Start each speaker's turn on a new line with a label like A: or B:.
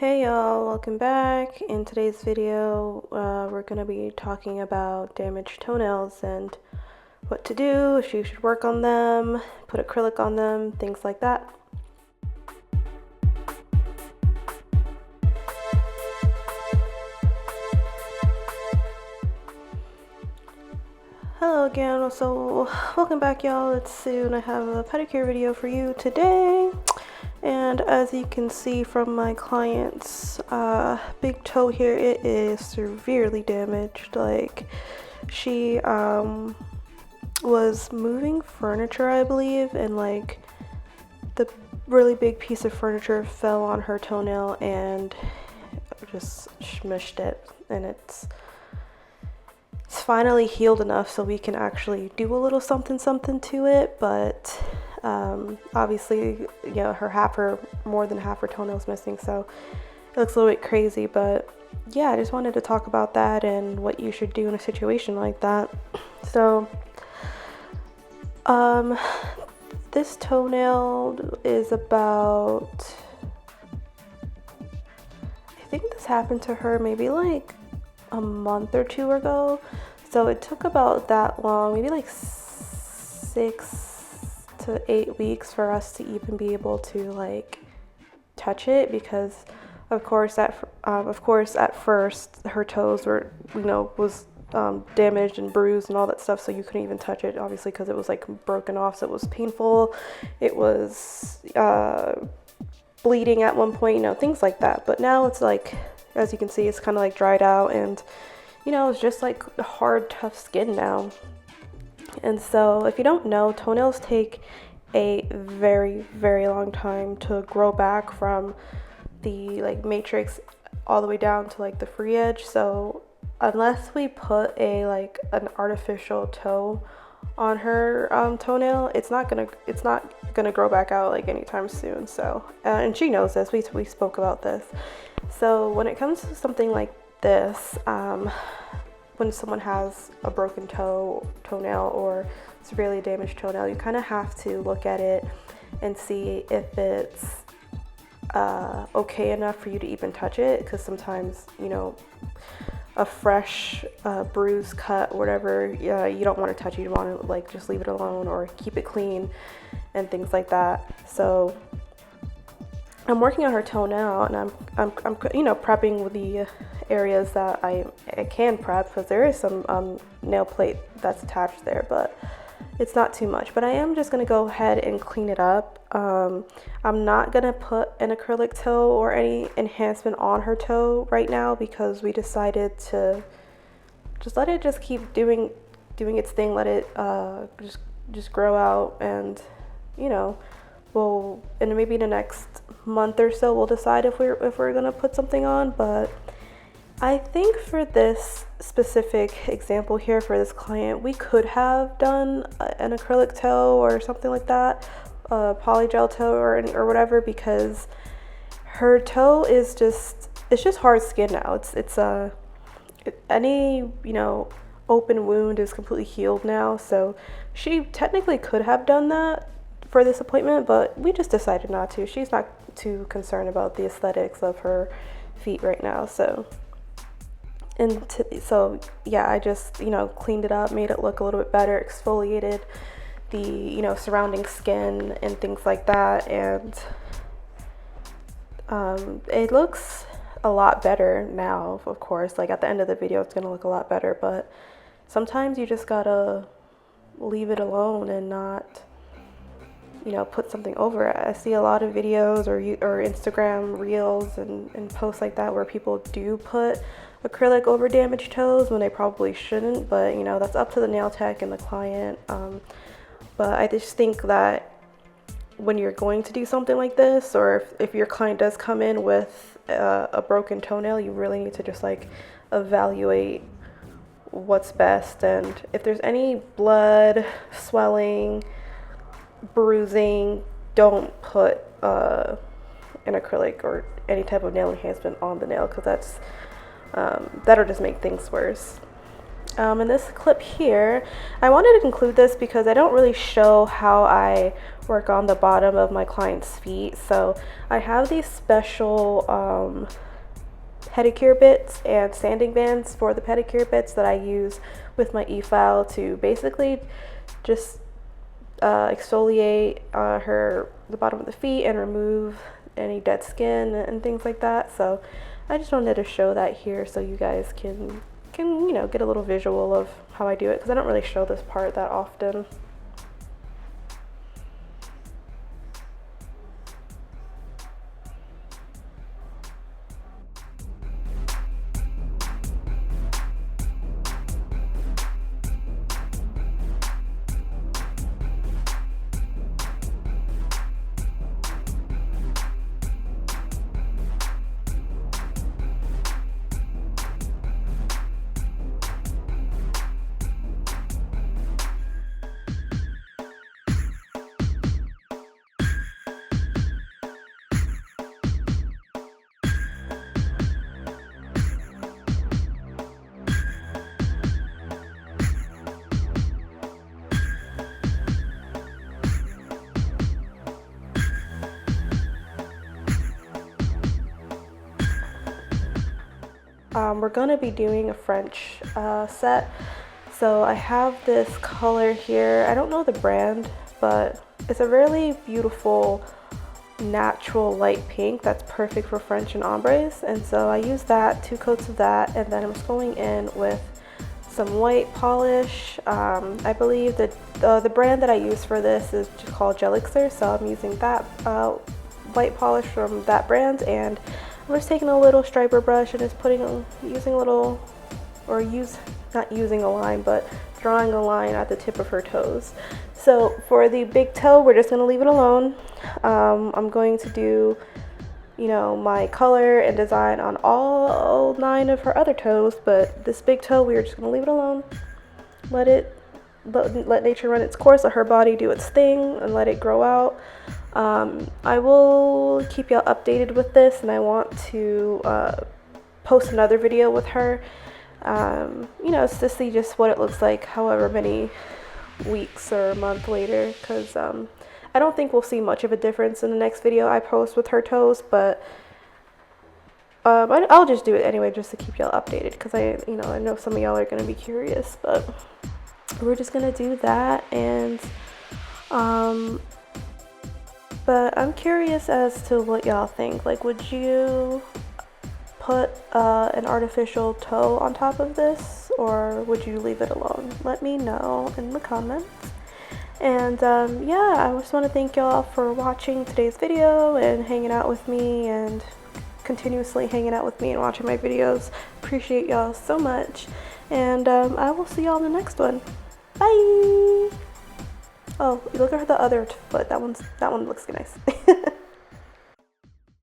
A: Hey y'all, welcome back. In today's video, we're going to be talking about damaged toenails and what to do, if you should work on them, put acrylic on them, things like that. Hello again, so welcome back y'all. It's Sue and I have a pedicure video for you today. And as you can see from my client's big toe here, it is severely damaged. Like, she was moving furniture, I believe, and like the really big piece of furniture fell on her toenail and just smushed it, and it's finally healed enough so we can actually do a little something to it, but obviously, you know, more than half her toenails missing, so it looks a little bit crazy. But yeah, I just wanted to talk about that and what you should do in a situation like that. So this toenail is about, I think this happened to her maybe like a month or two ago, so it took about that long, maybe like 6 to 8 weeks for us to even be able to like touch it, because of course at first her toes were, was damaged and bruised and all that stuff, so you couldn't even touch it, obviously, because it was like broken off, so it was painful. It was bleeding at one point, things like that. But now it's like, as you can see, it's kind of like dried out, and it's just like hard, tough skin now. And so if you don't know, toenails take a very, very long time to grow back from the like matrix all the way down to like the free edge. So unless we put an artificial toe on her toenail, it's not gonna grow back out like anytime soon. So and she knows this. We spoke about this. So when it comes to something like this, when someone has a broken toenail or severely damaged toenail, you kind of have to look at it and see if it's okay enough for you to even touch it, because sometimes, a fresh bruise, cut, whatever, you don't want to touch it. You want to like just leave it alone or keep it clean and things like that. So I'm working on her toenail, and I'm prepping with the areas that I can prep, because there is some nail plate that's attached there, but it's not too much. But I am just gonna go ahead and clean it up. I'm not gonna put an acrylic toe or any enhancement on her toe right now, because we decided to just let it just keep doing its thing, let it just grow out, and and maybe in the next month or so we'll decide if we're gonna put something on. But I think for this specific example here, for this client, we could have done an acrylic toe or something like that, polygel toe or whatever, because her toe is just hard skin now. Any open wound is completely healed now, so she technically could have done that for this appointment, but we just decided not to. She's not too concerned about the aesthetics of her feet right now. So yeah, I just cleaned it up, made it look a little bit better, exfoliated the surrounding skin and things like that, and it looks a lot better now. Of course, like at the end of the video it's gonna look a lot better, but sometimes you just gotta leave it alone and not put something over it. I see a lot of videos or Instagram reels and posts like that where people do put acrylic over damaged toes when they probably shouldn't, but that's up to the nail tech and the client. But I just think that when you're going to do something like this, or if your client does come in with a broken toenail, you really need to just like evaluate what's best. And if there's any blood, swelling, bruising, don't put an acrylic or any type of nail enhancement on the nail, because that'll just make things worse. And so yeah, I just cleaned it up, made it look a little bit better, exfoliated the surrounding skin and things like that, and that'll just make things worse. In this clip here, I wanted to include this because I don't really show how I work on the bottom of my clients' feet. So I have these special pedicure bits and sanding bands for the pedicure bits that I use with my e-file to basically just exfoliate the bottom of the feet and remove any dead skin and things like that. So I just wanted to show that here so you guys can you know, get a little visual of how I do it, because I don't really show this part that often. We're gonna be doing a French set. So I have this color here. I don't know the brand, but it's a really beautiful natural light pink that's perfect for French and ombres. And so I use that, 2 coats of that, and then I'm just going in with some white polish. I believe that the brand that I use for this is just called Gelixir, so I'm using that white polish from that brand, and I'm just taking a little striper brush and just not using a line, but drawing a line at the tip of her toes. So for the big toe, we're just gonna leave it alone. I'm going to do, you know, my color and design on all 9 of her other toes, but this big toe, we're just gonna leave it alone. Let nature run its course, let her body do its thing, and let it grow out. I will keep y'all updated with this, and I want to post another video with her, you know, to see just what it looks like however many weeks or a month later, because I don't think we'll see much of a difference in the next video I post with her toes, but I'll just do it anyway just to keep y'all updated, because I know some of y'all are going to be curious, but we're just going to do that. And but I'm curious as to what y'all think. Like, would you put an artificial toe on top of this, or would you leave it alone? Let me know in the comments. And yeah, I just want to thank y'all for watching today's video and hanging out with me, and continuously hanging out with me and watching my videos. Appreciate y'all so much, and I will see y'all in the next one. Bye. Oh, look at the other foot. That one looks nice.